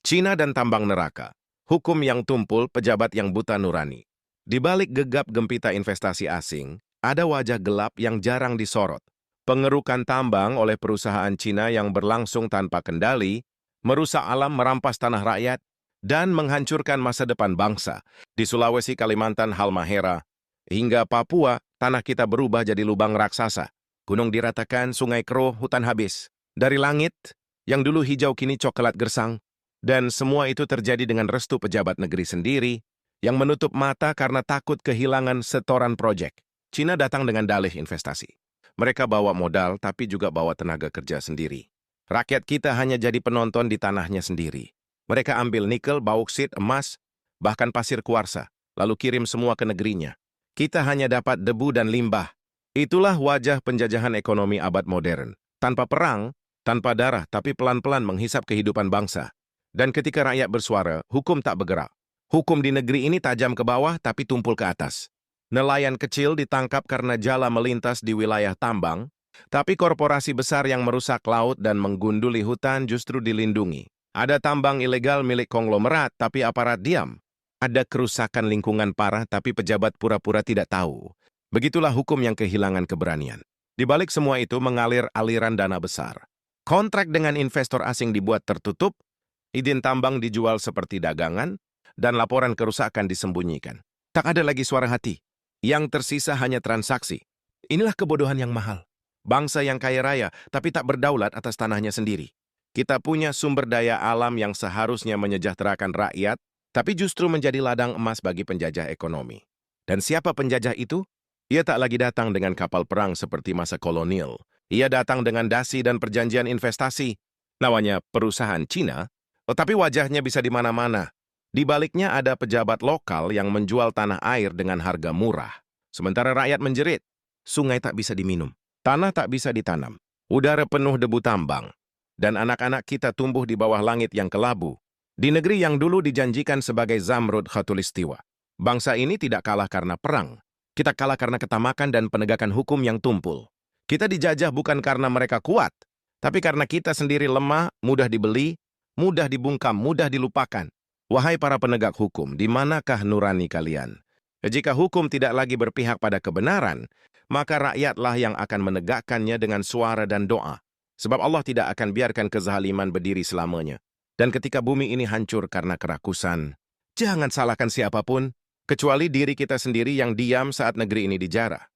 Cina dan tambang neraka, hukum yang tumpul, pejabat yang buta nurani. Di balik gegap gempita investasi asing, ada wajah gelap yang jarang disorot. Pengerukan tambang oleh perusahaan Cina yang berlangsung tanpa kendali, merusak alam, merampas tanah rakyat, dan menghancurkan masa depan bangsa. Di Sulawesi, Kalimantan, Halmahera, hingga Papua, tanah kita berubah jadi lubang raksasa. Gunung diratakan, sungai keruh, hutan habis. Dari langit, yang dulu hijau kini coklat gersang. Dan semua itu terjadi dengan restu pejabat negeri sendiri yang menutup mata karena takut kehilangan setoran proyek. Cina datang dengan dalih investasi. Mereka bawa modal tapi juga bawa tenaga kerja sendiri. Rakyat kita hanya jadi penonton di tanahnya sendiri. Mereka ambil nikel, bauksit, emas, bahkan pasir kuarsa, lalu kirim semua ke negerinya. Kita hanya dapat debu dan limbah. Itulah wajah penjajahan ekonomi abad modern. Tanpa perang, tanpa darah, tapi pelan-pelan menghisap kehidupan bangsa. Dan ketika rakyat bersuara, hukum tak bergerak. Hukum di negeri ini tajam ke bawah tapi tumpul ke atas. Nelayan kecil ditangkap karena jala melintas di wilayah tambang, tapi korporasi besar yang merusak laut dan menggunduli hutan justru dilindungi. Ada tambang ilegal milik konglomerat tapi aparat diam. Ada kerusakan lingkungan parah tapi pejabat pura-pura tidak tahu. Begitulah hukum yang kehilangan keberanian. Di balik semua itu mengalir aliran dana besar. Kontrak dengan investor asing dibuat tertutup, izin tambang dijual seperti dagangan, dan laporan kerusakan disembunyikan. Tak ada lagi suara hati. Yang tersisa hanya transaksi. Inilah kebodohan yang mahal. Bangsa yang kaya raya, tapi tak berdaulat atas tanahnya sendiri. Kita punya sumber daya alam yang seharusnya menyejahterakan rakyat, tapi justru menjadi ladang emas bagi penjajah ekonomi. Dan siapa penjajah itu? Ia tak lagi datang dengan kapal perang seperti masa kolonial. Ia datang dengan dasi dan perjanjian investasi. Namanya perusahaan Cina, tetapi wajahnya bisa di mana-mana. Di baliknya ada pejabat lokal yang menjual tanah air dengan harga murah. Sementara rakyat menjerit, sungai tak bisa diminum, tanah tak bisa ditanam, udara penuh debu tambang, dan anak-anak kita tumbuh di bawah langit yang kelabu. Di negeri yang dulu dijanjikan sebagai Zamrud Khatulistiwa. Bangsa ini tidak kalah karena perang. Kita kalah karena ketamakan dan penegakan hukum yang tumpul. Kita dijajah bukan karena mereka kuat, tapi karena kita sendiri lemah, mudah dibeli, mudah dibungkam, mudah dilupakan. Wahai para penegak hukum, di manakah nurani kalian? Jika hukum tidak lagi berpihak pada kebenaran, maka rakyatlah yang akan menegakkannya dengan suara dan doa. Sebab Allah tidak akan biarkan kezaliman berdiri selamanya. Dan ketika bumi ini hancur karena kerakusan, jangan salahkan siapapun, kecuali diri kita sendiri yang diam saat negeri ini dijarah.